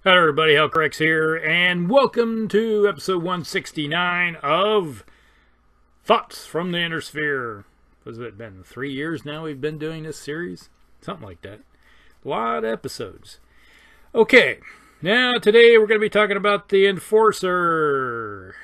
Hello everybody, Hellcrex here, and welcome to episode 169 of Thoughts from the Inner Sphere. Has it been 3 years now we've been doing this series? Something like that. A lot of episodes. Okay, now today we're going to be talking about the Enforcer.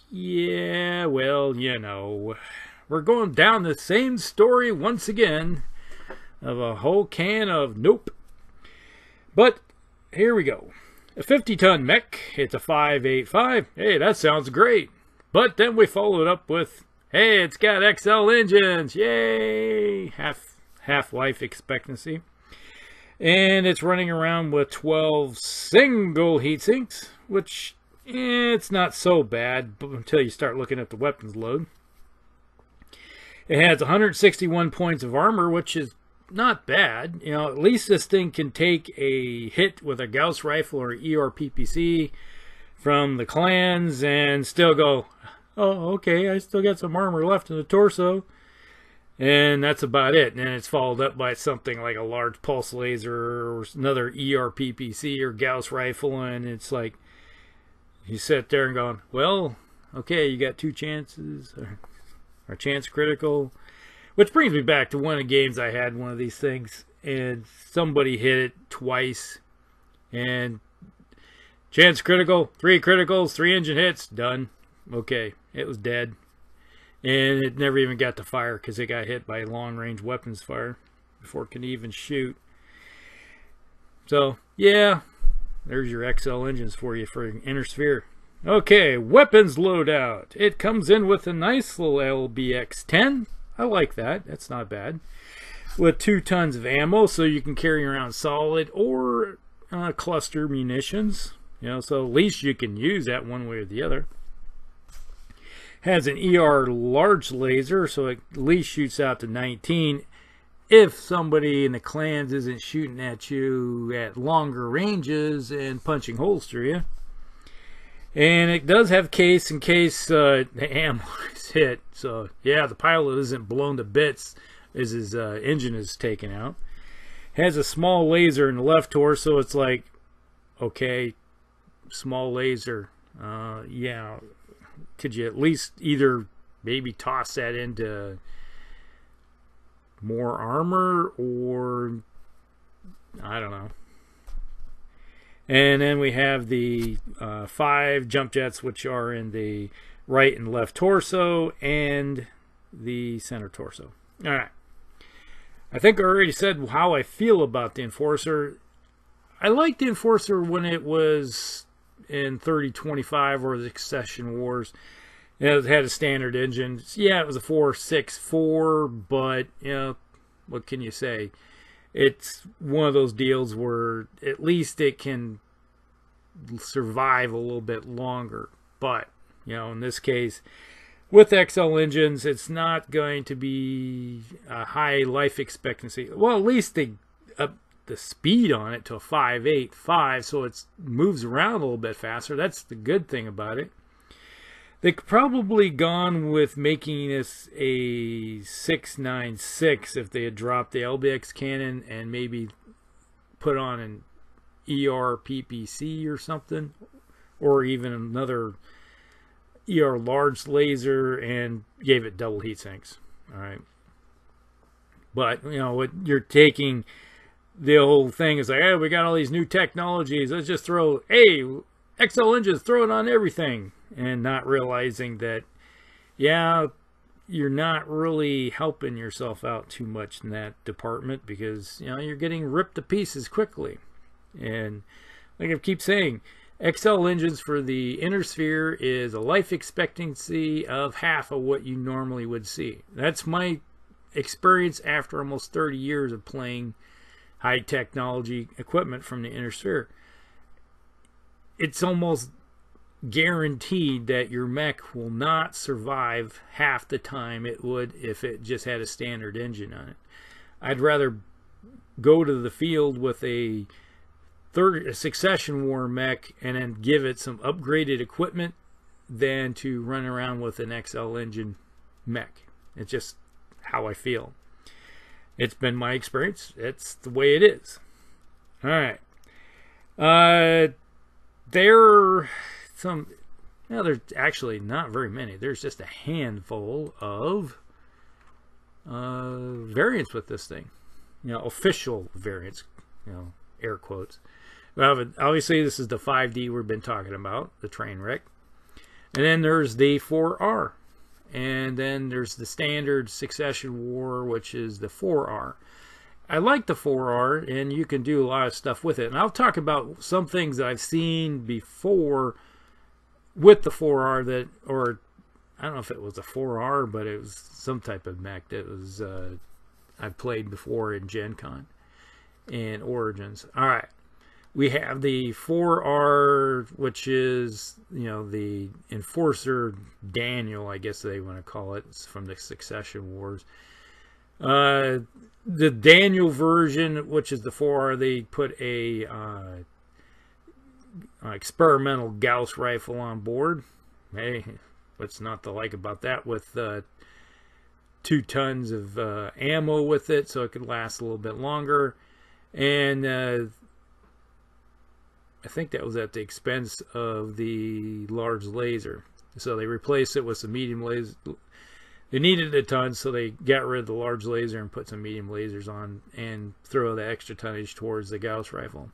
Yeah, well, you know, we're going down the same story once again of a whole can of nope. But here we go. A 50-ton mech, it's a 585. Hey, that sounds great. But then we followed up with, hey, it's got XL engines. Yay! Half-life expectancy. And it's running around with 12 single heatsinks, which it's not so bad until you start looking at the weapons load. It has 161 points of armor, which is not bad. You know, at least this thing can take a hit with a Gauss rifle or ERPPC from the clans and still go, oh, okay, I still got some armor left in the torso. And that's about it. And it's followed up by something like a large pulse laser or another ERPPC or Gauss rifle. And it's like, you sit there and going, well, okay, you got two chances or chance critical. Which brings me back to one of the games I had one of these things, and somebody hit it twice, and chance critical, 3 criticals, 3 engine hits, done. Okay, it was dead. And it never even got to fire because it got hit by long-range weapons fire before it could even shoot. So, yeah, there's your XL engines for you for Inner Sphere. Okay, weapons loadout. It comes in with a nice little LBX-10. I like that. That's not bad. With 2 tons of ammo, so you can carry around solid or cluster munitions. You know, so at least you can use that one way or the other. Has an ER large laser, so it at least shoots out to 19. If somebody in the clans isn't shooting at you at longer ranges and punching holes through you. And it does have case in case the ammo is hit. So, yeah, the pilot isn't blown to bits as his engine is taken out. Has a small laser in the left torso. It's like, okay, small laser. Yeah, could you at least either maybe toss that into more armor or, I don't know. And then we have the 5 jump jets, which are in the right and left torso and the center torso. All right. I think I already said how I feel about the Enforcer. I liked the Enforcer when it was in 3025 or the Succession Wars. It had a standard engine. Yeah, it was a 464, but, you know, what can you say? It's one of those deals where at least it can survive a little bit longer. But, you know, in this case, with XL engines, it's not going to be a high life expectancy. Well, at least they up the speed on it to a 5.85, so it moves around a little bit faster. That's the good thing about it. They could probably gone with making this a 6.96 if they had dropped the LBX cannon and maybe put on an ERPPC or something, or even another ER large laser and gave it double heat sinks. All right, but you know what you're taking. The whole thing is like, hey, we got all these new technologies. Let's just throw, hey, XL engines, throw it on everything. And not realizing that, yeah, you're not really helping yourself out too much in that department because, you know, you're getting ripped to pieces quickly. And like I keep saying, XL engines for the Inner Sphere is a life expectancy of half of what you normally would see. That's my experience after almost 30 years of playing high technology equipment from the Inner Sphere. It's almost guaranteed that your mech will not survive half the time it would if it just had a standard engine on it. I'd rather go to the field with a Succession War mech and then give it some upgraded equipment than to run around with an XL engine mech. It's just how I feel. It's been my experience. It's the way it is. All right. There some, now there's actually not very many. There's just a handful of variants with this thing. Official variants, air quotes. Well, obviously this is the 5D we've been talking about, the train wreck. And then there's the 4R. And then there's the standard Succession War, which is the 4R. I like the 4R, and you can do a lot of stuff with it. And I'll talk about some things that I've seen before with the 4R that, or I don't know if it was a 4R, but it was some type of mech that was I've played before in Gen Con and Origins. All right. We have the 4R, which is, the Enforcer Daniel, I guess they want to call it. It's from the Succession Wars. The Daniel version, which is the 4R, they put a experimental Gauss rifle on board. Hey, what's not to like about that, with 2 tons of ammo with it, so it could last a little bit longer. And I think that was at the expense of the large laser. So they replaced it with some medium laser. They needed a ton, so they got rid of the large laser and put some medium lasers on and throw the extra tonnage towards the Gauss rifle.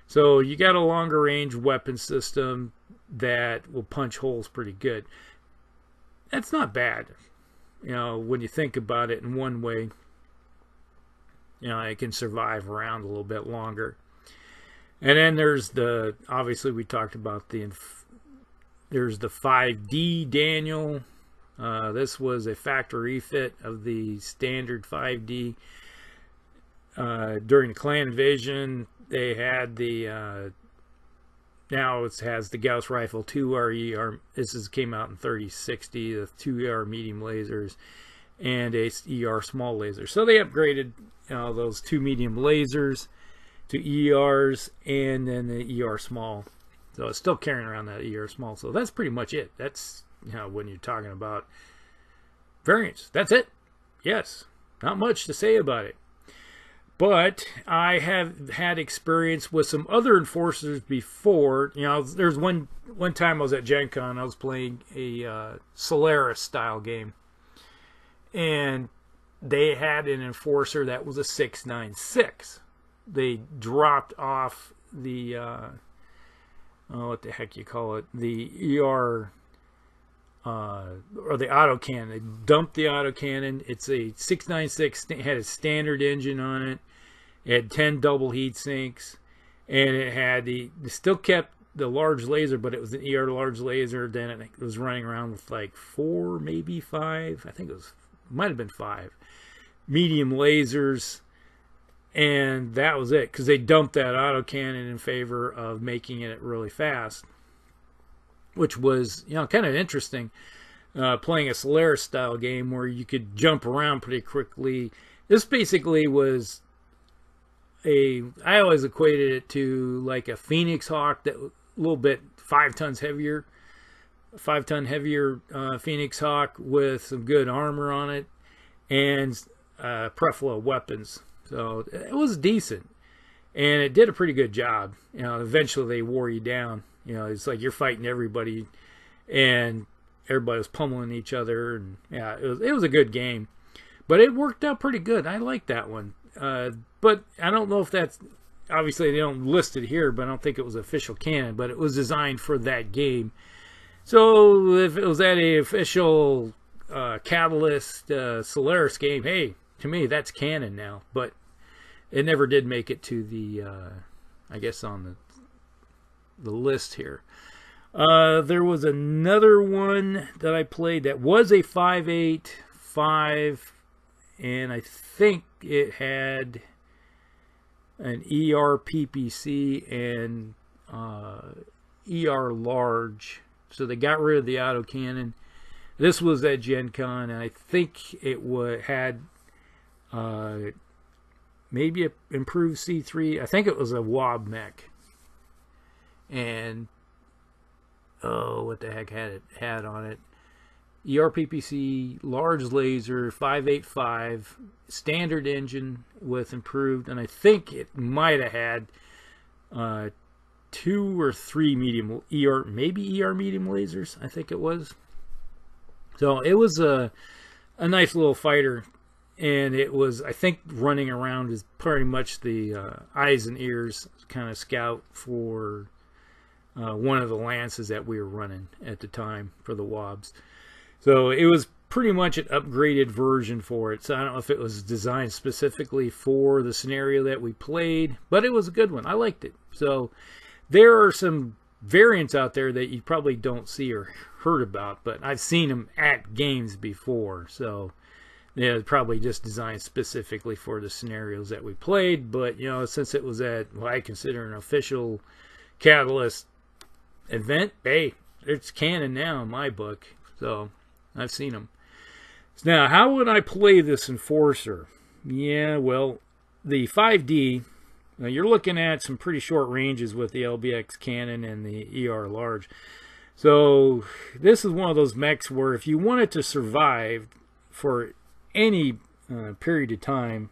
So you got a longer range weapon system that will punch holes pretty good. That's not bad. When you think about it in one way, it can survive around a little bit longer. And then there's obviously we talked about there's the 5D Daniel. This was a factory fit of the standard 5D. During the clan invasion, they had now it has the Gauss rifle, 2 this came out in 3060, the 2 ER medium lasers, and a ER small laser. So they upgraded those 2 medium lasers to ERs, and then the ER small. So it's still carrying around that ER small. So that's pretty much it. That's, when you're talking about variants, that's it. Yes, not much to say about it. But I have had experience with some other enforcers before. There's one time I was at Gen Con, I was playing a Solaris style game, and they had an enforcer that was a 696. They dropped off the what the heck you call it, the ER or the autocannon. They dumped the autocannon. It's a 696, had a standard engine on it. It had 10 double heat sinks, and it had they still kept the large laser, but it was an ER large laser. Then it was running around with like 4, maybe 5. I think might have been 5 medium lasers. And that was it, because they dumped that autocannon in favor of making it really fast, which was, kind of interesting, playing a Solaris style game where you could jump around pretty quickly. This basically was I always equated it to like a Phoenix Hawk, that a little bit 5 ton heavier Phoenix Hawk with some good armor on it and preflow weapons. So it was decent, and it did a pretty good job. Eventually they wore you down. It's like you're fighting everybody, and everybody was pummeling each other. And yeah, it was a good game, but it worked out pretty good. I like that one. But I don't know if that's, obviously they don't list it here, but I don't think it was official canon. But it was designed for that game. So if it was at a official Catalyst Solaris game, hey, to me that's canon now. But it never did make it to the I guess on the list here. There was another one that I played that was a 5.8.5, and I think it had an ER PPC and ER large. So they got rid of the autocannon. This was at Gen Con, and I think it had maybe an improved C3. I think it was a WOB mech. And what the heck had on it? ERPPC, large laser, 5.85, standard engine with improved, and I think it might have had 2 or 3 medium ER, maybe ER medium lasers, I think it was. So it was a nice little fighter, and it was, I think, running around is pretty much the eyes and ears kind of scout for one of the lances that we were running at the time for the Wobbs. So it was pretty much an upgraded version for it. So I don't know if it was designed specifically for the scenario that we played, but it was a good one. I liked it. So there are some variants out there that you probably don't see or heard about, but I've seen them at games before. So yeah, probably just designed specifically for the scenarios that we played. But you know, since it was at what I consider an official Catalyst event, hey, it's canon now in my book. So I've seen them. Now, how would I play this Enforcer? Yeah, well, the 5D, now you're looking at some pretty short ranges with the LBX cannon and the ER large. So this is one of those mechs where if you wanted to survive for any period of time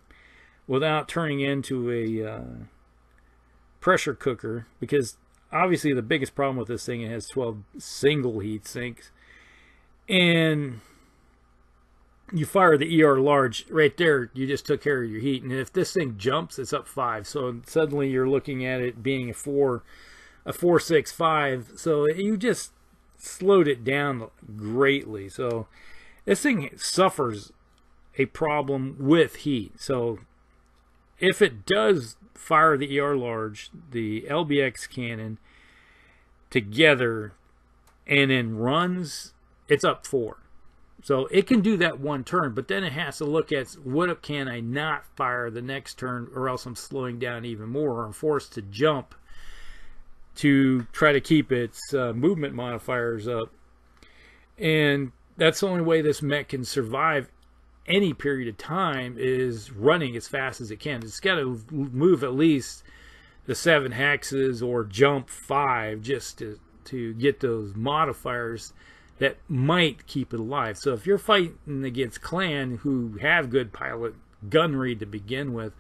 without turning into a pressure cooker, because obviously the biggest problem with this thing, it has 12 single heat sinks, and you fire the ER large right there, you just took care of your heat. And if this thing jumps, it's up 5. So suddenly you're looking at it being a 4.65. So you just slowed it down greatly. So this thing suffers a problem with heat. So if it does fire the ER large, the LBX cannon together, and then runs, it's up 4. So it can do that one turn, but then it has to look at what can I not fire the next turn, or else I'm slowing down even more, or I'm forced to jump to try to keep its movement modifiers up. And that's the only way this mech can survive any period of time, is running as fast as it can. It's got to move at least the 7 hexes or jump 5 just to get those modifiers that might keep it alive. So if you're fighting against clan who have good pilot gunnery to begin with,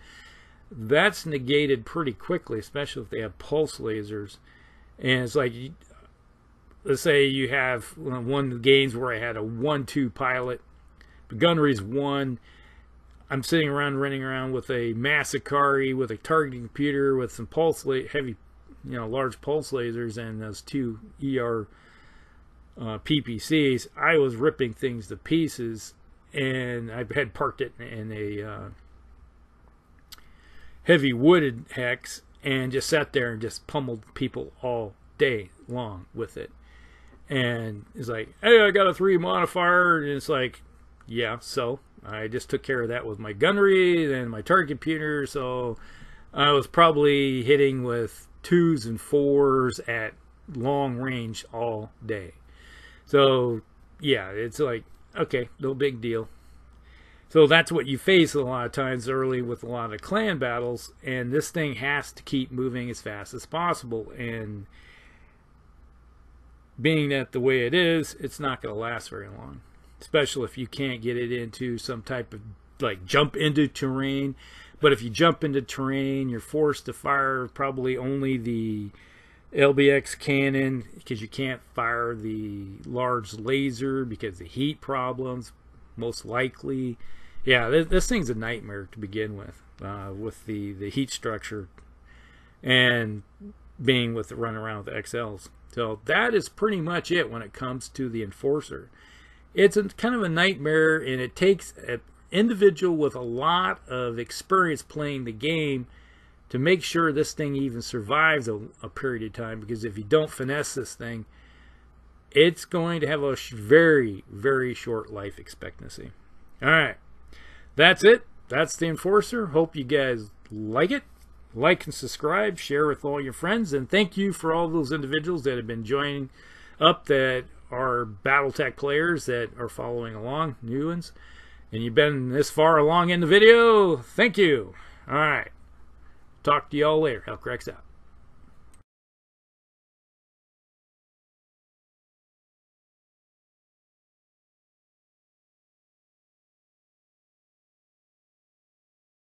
that's negated pretty quickly, especially if they have pulse lasers. And it's like, let's say you have one of the games where I had a 1-2 pilot, the gunnery's 1. I'm sitting around running around with a Massacari with a targeting computer with some heavy, large pulse lasers, and those 2 ER PPCs. I was ripping things to pieces, and I had parked it in a heavy wooded hex and just sat there and just pummeled people all day long with it. And it's like, hey, I got a 3 modifier, and it's like, yeah, so I just took care of that with my gunnery and my target computer. So I was probably hitting with 2s and 4s at long range all day. So, yeah, it's like, okay, no big deal. So that's what you face a lot of times early with a lot of clan battles, and this thing has to keep moving as fast as possible. And being that the way it is, it's not going to last very long, especially if you can't get it into some type of, like, jump into terrain. But if you jump into terrain, you're forced to fire probably only the LBX cannon, because you can't fire the large laser because of heat problems, most likely. Yeah, this thing's a nightmare to begin with the heat structure and being with the run around with the XLs. So that is pretty much it when it comes to the Enforcer. It's kind of a nightmare, and it takes an individual with a lot of experience playing the game to make sure this thing even survives a period of time, because if you don't finesse this thing, it's going to have a very, very short life expectancy. Alright, that's it. That's the Enforcer. Hope you guys like it. Like and subscribe, share with all your friends, and thank you for all those individuals that have been joining up that are Battletech players that are following along, new ones. And you've been this far along in the video, thank you. Alright. Talk to y'all later. Hellcracks out.